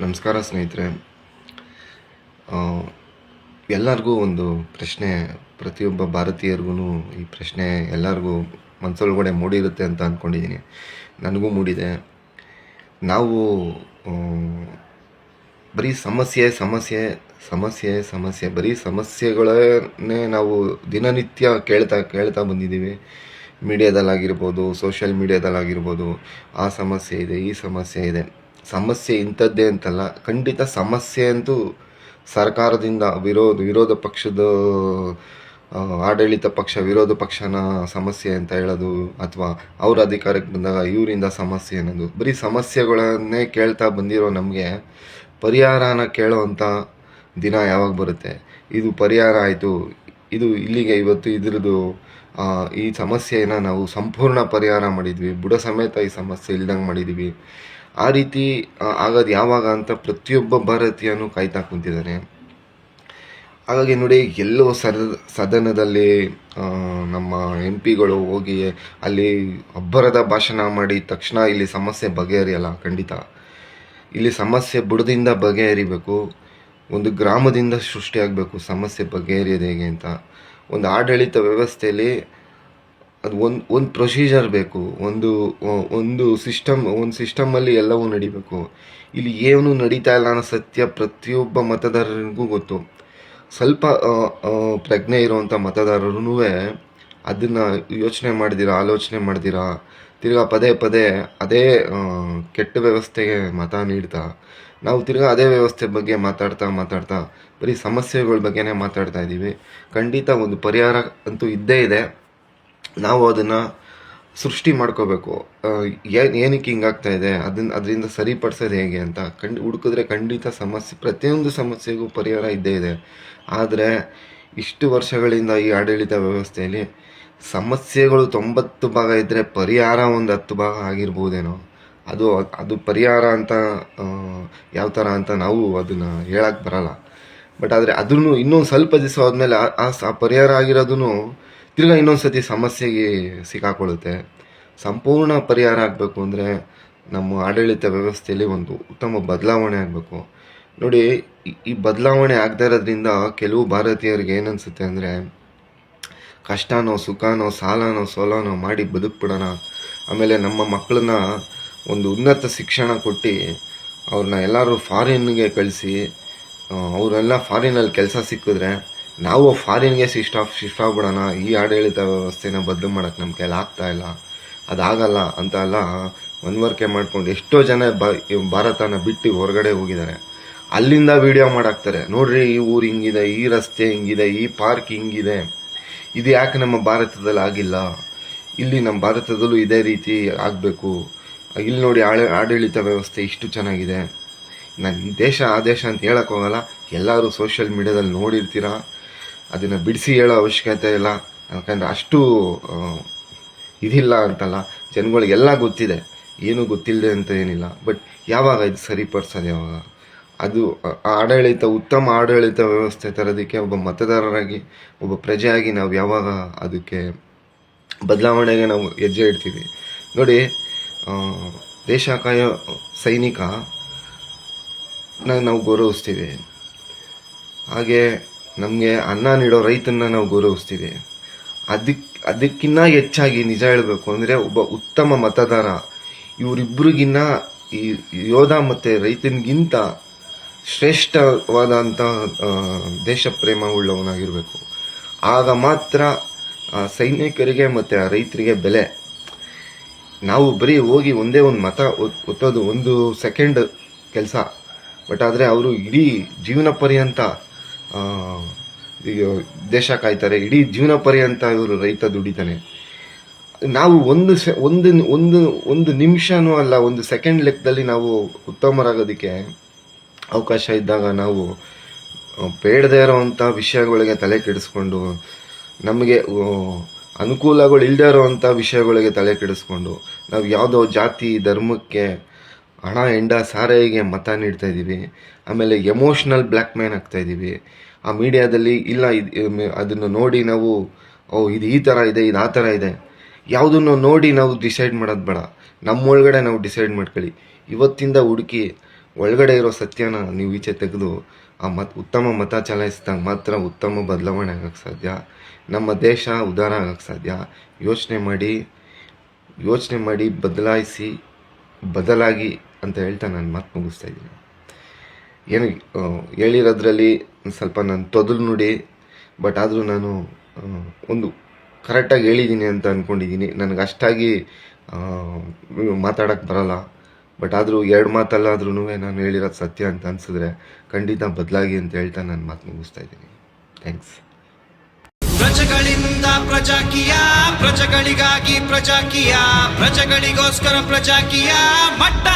ನಮಸ್ಕಾರ ಸ್ನೇಹಿತರೆ. ಎಲ್ಲರಿಗೂ ಒಂದು ಪ್ರಶ್ನೆ, ಪ್ರತಿಯೊಬ್ಬ ಭಾರತೀಯರಿಗೂ ಈ ಪ್ರಶ್ನೆ ಎಲ್ಲರಿಗೂ ಮನಸ್ಸೊಳಗಡೆ ಮೂಡಿರುತ್ತೆ ಅಂತ ಅಂದ್ಕೊಂಡಿದ್ದೀನಿ. ನನಗೂ ಮೂಡಿದೆ. ನಾವು ಬರೀ ಸಮಸ್ಯೆ ಸಮಸ್ಯೆ ಸಮಸ್ಯೆ ಸಮಸ್ಯೆ ಬರೀ ಸಮಸ್ಯೆಗಳನ್ನೇ ನಾವು ದಿನನಿತ್ಯ ಕೇಳ್ತಾ ಬಂದಿದ್ದೀವಿ. ಮೀಡಿಯಾದಲ್ಲಾಗಿರ್ಬೋದು, ಸೋಷಿಯಲ್ ಮೀಡಿಯಾದಲ್ಲಾಗಿರ್ಬೋದು, ಆ ಸಮಸ್ಯೆ ಇದೆ, ಈ ಸಮಸ್ಯೆ ಇದೆ. ಸಮಸ್ಯೆ ಇಂಥದ್ದೇ ಅಂತಲ್ಲ, ಖಂಡಿತ ಸಮಸ್ಯೆ ಅಂತೂ ಸರ್ಕಾರದಿಂದ ವಿರೋಧ ಪಕ್ಷದ ಆಡಳಿತ ಪಕ್ಷ ವಿರೋಧ ಪಕ್ಷನ ಸಮಸ್ಯೆ ಅಂತ ಹೇಳೋದು, ಅಥವಾ ಅವ್ರ ಅಧಿಕಾರಕ್ಕೆ ಬಂದಾಗ ಇವರಿಂದ ಸಮಸ್ಯೆ ಅನ್ನೋದು, ಬರೀ ಸಮಸ್ಯೆಗಳನ್ನೇ ಕೇಳ್ತಾ ಬಂದಿರೋ ನಮಗೆ ಪರಿಹಾರನ ಕೇಳೋವಂಥ ದಿನ ಯಾವಾಗ ಬರುತ್ತೆ? ಇದು ಪರಿಹಾರ ಆಯಿತು, ಇದು ಇಲ್ಲಿಗೆ ಇವತ್ತು ಇದ್ರದ್ದು ಈ ಸಮಸ್ಯೆನ ನಾವು ಸಂಪೂರ್ಣ ಪರಿಹಾರ ಮಾಡಿದ್ವಿ, ಬುಡ ಸಮೇತ ಈ ಸಮಸ್ಯೆ ಇಲ್ದಂಗೆ ಮಾಡಿದ್ವಿ. ಆ ರೀತಿ ಆಗೋದು ಯಾವಾಗ ಅಂತ ಪ್ರತಿಯೊಬ್ಬ ಭಾರತೀಯನೂ ಕಾಯ್ತಾ ಕುಂತಿದ್ದಾನೆ. ಹಾಗಾಗಿ ನೋಡಿ, ಎಲ್ಲೋ ಸದನದಲ್ಲಿ ನಮ್ಮ MP ಗಳು ಹೋಗಿ ಅಲ್ಲಿ ಅಬ್ಬರದ ಭಾಷಣ ಮಾಡಿ ತಕ್ಷಣ ಇಲ್ಲಿ ಸಮಸ್ಯೆ ಬಗೆಹರಿಯಲ್ಲ. ಖಂಡಿತ ಇಲ್ಲಿ ಸಮಸ್ಯೆ ಬುಡದಿಂದ ಬಗೆಹರಿಬೇಕು. ಒಂದು ಗ್ರಾಮದಿಂದ ಸೃಷ್ಟಿಯಾಗಬೇಕು ಸಮಸ್ಯೆ ಬಗೆಹರಿಯೋದು ಹೇಗೆ ಅಂತ. ಒಂದು ಆಡಳಿತ ವ್ಯವಸ್ಥೆಯಲ್ಲಿ ಅದು ಒಂದು ಪ್ರೊಸೀಜರ್ ಬೇಕು, ಒಂದು ಸಿಸ್ಟಮಲ್ಲಿ ಎಲ್ಲವೂ ನಡಿಬೇಕು. ಇಲ್ಲಿ ಏನು ನಡೀತಾ ಇಲ್ಲ ಅನ್ನೋ ಸತ್ಯ ಪ್ರತಿಯೊಬ್ಬ ಮತದಾರರಿಗೂ ಗೊತ್ತು. ಸ್ವಲ್ಪ ಪ್ರಜ್ಞೆ ಇರುವಂಥ ಮತದಾರರೂ ಅದನ್ನು ಆಲೋಚನೆ ಮಾಡ್ದಿರಾ ತಿರ್ಗಾ ಪದೇ ಪದೇ ಅದೇ ಕೆಟ್ಟ ವ್ಯವಸ್ಥೆಗೆ ಮತ ನೀಡ್ತಾ, ನಾವು ತಿರ್ಗಾ ಅದೇ ವ್ಯವಸ್ಥೆ ಬಗ್ಗೆ ಮಾತಾಡ್ತಾ ಬರೀ ಸಮಸ್ಯೆಗಳ ಬಗ್ಗೆನೇ ಮಾತಾಡ್ತಾ ಇದ್ದೀವಿ. ಖಂಡಿತ ಒಂದು ಪರಿಹಾರ ಅಂತೂ ಇದ್ದೇ ಇದೆ. ನಾವು ಅದನ್ನು ಸೃಷ್ಟಿ ಮಾಡ್ಕೋಬೇಕು. ಏನಕ್ಕೆ ಹಿಂಗಾಗ್ತಾ ಇದೆ, ಅದರಿಂದ ಸರಿಪಡಿಸೋದು ಹೇಗೆ ಅಂತ ಹುಡುಕಿದ್ರೆ ಖಂಡಿತ ಪ್ರತಿಯೊಂದು ಸಮಸ್ಯೆಗೂ ಪರಿಹಾರ ಇದ್ದೇ ಇದೆ. ಆದರೆ ಇಷ್ಟು ವರ್ಷಗಳಿಂದ ಈ ಆಡಳಿತ ವ್ಯವಸ್ಥೆಯಲ್ಲಿ ಸಮಸ್ಯೆಗಳು 90 ಭಾಗ ಇದ್ದರೆ ಪರಿಹಾರ ಒಂದು 10 ಭಾಗ ಆಗಿರ್ಬೋದೇನೋ. ಅದು ಪರಿಹಾರ ಅಂತ ಯಾವ ಥರ ಅಂತ ನಾವು ಅದನ್ನು ಹೇಳಕ್ಕೆ ಬರಲ್ಲ. ಬಟ್ ಆದರೆ ಅದನ್ನು ಇನ್ನೊಂದು ಸ್ವಲ್ಪ ದಿವಸ ಹೋದ್ಮೇಲೆ ಆ ಪರಿಹಾರ ಆಗಿರೋದೂ ತಿರ್ಗಾ ಇನ್ನೊಂದು ಸತಿ ಸಮಸ್ಯೆಗೆ ಸಿಕ್ಕಾಕೊಳ್ಳುತ್ತೆ. ಸಂಪೂರ್ಣ ಪರಿಹಾರ ಆಗಬೇಕು ಅಂದರೆ ನಮ್ಮ ಆಡಳಿತ ವ್ಯವಸ್ಥೆಯಲ್ಲಿ ಒಂದು ಉತ್ತಮ ಬದಲಾವಣೆ ಆಗಬೇಕು. ನೋಡಿ, ಈ ಬದಲಾವಣೆ ಆಗದೇ ಇರೋದ್ರಿಂದ ಕೆಲವು ಭಾರತೀಯರಿಗೆ ಏನನ್ಸುತ್ತೆ ಅಂದರೆ, ಕಷ್ಟನೋ ಸುಖನೋ ಸಾಲನೋ ಸೋಲನೋ ಮಾಡಿ ಬದುಕ್ಬಿಡೋಣ, ಆಮೇಲೆ ನಮ್ಮ ಮಕ್ಕಳನ್ನ ಒಂದು ಉನ್ನತ ಶಿಕ್ಷಣ ಕೊಟ್ಟು ಅವ್ರನ್ನ ಎಲ್ಲರೂ ಫಾರಿನ್ಗೆ ಕಳಿಸಿ ಅವರೆಲ್ಲ ಫಾರಿನಲ್ಲಿ ಕೆಲಸ ಸಿಕ್ಕಿದ್ರೆ ನಾವು ಫಾರಿನ್ಗೆ ಶಿಫ್ಟ್ ಆಗ್ಬಿಡೋಣ, ಈ ಆಡಳಿತ ವ್ಯವಸ್ಥೆನ ಬದಲು ಮಾಡೋಕ್ಕೆ ನಮ್ಮ ಕೈಲಿ ಆಗ್ತಾಯಿಲ್ಲ, ಅದಾಗಲ್ಲ ಅಂತ ಎಲ್ಲ ಮನವರಿಕೆ ಮಾಡ್ಕೊಂಡು ಎಷ್ಟೋ ಜನ ಭಾರತನ ಬಿಟ್ಟು ಹೊರಗಡೆ ಹೋಗಿದ್ದಾರೆ. ಅಲ್ಲಿಂದ ವಿಡಿಯೋ ಮಾಡಾಕ್ತಾರೆ, ನೋಡ್ರಿ ಈ ಊರು ಹಿಂಗಿದೆ, ಈ ರಸ್ತೆ ಹಿಂಗಿದೆ, ಈ ಪಾರ್ಕ್ ಹಿಂಗಿದೆ, ಇದು ಯಾಕೆ ನಮ್ಮ ಭಾರತದಲ್ಲಿ ಆಗಿಲ್ಲ, ಇಲ್ಲಿ ನಮ್ಮ ಭಾರತದಲ್ಲೂ ಇದೇ ರೀತಿ ಆಗಬೇಕು, ಇಲ್ಲಿ ನೋಡಿ ಆಡಳಿತ ವ್ಯವಸ್ಥೆ ಇಷ್ಟು ಚೆನ್ನಾಗಿದೆ. ನಾನು ಈ ದೇಶ ಆ ದೇಶ ಅಂತ ಹೇಳಕ್ಕೆ ಹೋಗಲ್ಲ, ಎಲ್ಲರೂ ಸೋಷಿಯಲ್ ಮೀಡಿಯಾದಲ್ಲಿ ನೋಡಿರ್ತೀರ, ಅದನ್ನು ಬಿಡಿಸಿ ಹೇಳೋ ಅವಶ್ಯಕತೆ ಇಲ್ಲ. ಯಾಕಂದರೆ ಅಷ್ಟು ಇದಿಲ್ಲ ಅಂತಲ್ಲ, ಜನಗಳಿಗೆಲ್ಲ ಗೊತ್ತಿದೆ, ಏನೂ ಗೊತ್ತಿಲ್ಲದೆ ಅಂತ ಏನಿಲ್ಲ. ಬಟ್ ಯಾವಾಗ ಇದು ಸರಿಪಡಿಸೋದು ಯಾವಾಗ? ಅದು ಉತ್ತಮ ಆಡಳಿತ ವ್ಯವಸ್ಥೆ ತರೋದಕ್ಕೆ ಒಬ್ಬ ಮತದಾರರಾಗಿ, ಒಬ್ಬ ಪ್ರಜೆಯಾಗಿ ನಾವು ಯಾವಾಗ ಅದಕ್ಕೆ ಬದಲಾವಣೆಗೆ ನಾವು ಹೆಜ್ಜೆ ಇಡ್ತೀವಿ? ನೋಡಿ, ದೇಶ ಕಾಯೋ ಸೈನಿಕ ನಾವು ಗೌರವಿಸ್ತೀವಿ, ಹಾಗೆ ನಮಗೆ ಅನ್ನ ನೀಡೋ ರೈತನ್ನ ನಾವು ಗೌರವಿಸ್ತೀವಿ. ಅದಕ್ಕಿಂತ ಹೆಚ್ಚಾಗಿ ನಿಜ ಹೇಳಬೇಕು ಅಂದರೆ ಒಬ್ಬ ಉತ್ತಮ ಮತದಾರ ಇವರಿಬ್ಬರಿಗಿನ್ನ ಈ ಯೋಧ ಮತ್ತು ರೈತನಿಗಿಂತ ಶ್ರೇಷ್ಠವಾದಂಥ ದೇಶ ಪ್ರೇಮ ಉಳ್ಳವನಾಗಿರಬೇಕು. ಆಗ ಮಾತ್ರ ಸೈನಿಕರಿಗೆ ಮತ್ತು ರೈತರಿಗೆ ಬೆಲೆ. ನಾವು ಬರೀ ಹೋಗಿ ಒಂದೇ ಒಂದು ಮತ ಒತ್ತೋದು 1 ಸೆಕೆಂಡ್ ಕೆಲಸ, ಬಟ್ ಆದರೆ ಅವರು ಇಡೀ ಜೀವನ ಪರ್ಯಂತ ದೇಶ ಕಾಯ್ತಾರೆ, ಇಡೀ ಜೀವನ ಪರ್ಯಂತ ಇವರು ರೈತ ದುಡಿತಾನೆ. ನಾವು ಒಂದು ನಿಮಿಷನೂ ಅಲ್ಲ, 1 ಸೆಕೆಂಡ್ ಲೆಕ್ಕದಲ್ಲಿ ನಾವು ಉತ್ತಮರಾಗೋದಕ್ಕೆ ಅವಕಾಶ ಇದ್ದಾಗ ನಾವು ಬೇಡದೇ ಇರೋವಂಥ ವಿಷಯಗಳಿಗೆ ತಲೆ ಕೆಡಿಸ್ಕೊಂಡು, ನಮಗೆ ಅನುಕೂಲಗಳು ಇಲ್ಲದೆ ಇರೋವಂಥ ವಿಷಯಗಳಿಗೆ ತಲೆ ಕೆಡಿಸ್ಕೊಂಡು, ನಾವು ಯಾವುದೋ ಜಾತಿ ಧರ್ಮಕ್ಕೆ ಹಣ ಹೆಂಡ ಸಾರಾಯಿಗೆ ಮತ ನೀಡ್ತಾ ಇದ್ದೀವಿ. ಆಮೇಲೆ ಎಮೋಷ್ನಲ್ ಬ್ಲ್ಯಾಕ್ ಮೇಲ್ ಆಗ್ತಾಯಿದ್ದೀವಿ. ಆ ಮೀಡಿಯಾದಲ್ಲಿ ಇಲ್ಲ ಅದನ್ನು ನೋಡಿ ನಾವು ಇದು ಈ ಥರ ಇದೆ, ಇದು ಆ ಥರ ಇದೆ, ಯಾವುದನ್ನು ನೋಡಿ ನಾವು ಡಿಸೈಡ್ ಮಾಡೋದು ಬೇಡ. ನಮ್ಮೊಳಗಡೆ ನಾವು ಡಿಸೈಡ್ ಮಾಡ್ಕೊಳ್ಳಿ. ಇವತ್ತಿಂದ ಹುಡುಕಿ ಒಳಗಡೆ ಇರೋ ಸತ್ಯನ ನೀವು ಈಚೆ ತೆಗೆದು ಉತ್ತಮ ಮತ ಚಲಾಯಿಸಿದಾಗ ಮಾತ್ರ ಉತ್ತಮ ಬದಲಾವಣೆ ಆಗಕ್ಕೆ ಸಾಧ್ಯ. ನಮ್ಮ ದೇಶ ಉದ್ಧಾರ ಆಗಕ್ಕೆ ಸಾಧ್ಯ. ಯೋಚನೆ ಮಾಡಿ ಬದಲಾಗಿ ಅಂತ ಹೇಳ್ತಾ ನಾನು ಮಾತು ಮುಗಿಸ್ತಾ ಇದ್ದೀನಿ. ಏನು ಹೇಳಿರೋದ್ರಲ್ಲಿ ಸ್ವಲ್ಪ ನಾನು ತೊದಲು ನುಡಿ, ಬಟ್ ಆದರೂ ನಾನು ಒಂದು ಕರೆಕ್ಟಾಗಿ ಹೇಳಿದ್ದೀನಿ ಅಂತ ಅಂದ್ಕೊಂಡಿದ್ದೀನಿ. ನನಗೆ ಅಷ್ಟಾಗಿ ಮಾತಾಡೋಕ್ಕೆ ಬರಲ್ಲ, ಬಟ್ ಆದರೂ 2 ಮಾತಲ್ಲಾದ್ರೂ ನಾನು ಹೇಳಿರೋದು ಸತ್ಯ ಅಂತ ಅನಿಸಿದ್ರೆ ಖಂಡಿತ ಬದಲಾಗಿ ಅಂತ ಹೇಳ್ತಾ ನಾನು ಮಾತು ಮುಗಿಸ್ತಾ ಇದ್ದೀನಿ. ಥ್ಯಾಂಕ್ಸ್. ಪ್ರಜೆಗಳಿಂದ ಪ್ರಜಾಕೀಯ, ಪ್ರಜೆಗಳಿಗಾಗಿ ಪ್ರಜಾಕೀಯ, ಪ್ರಜೆಗಳಿಗೋಸ್ಕರ ಪ್ರಜಾಕೀಯ, ಮಟ್ಟ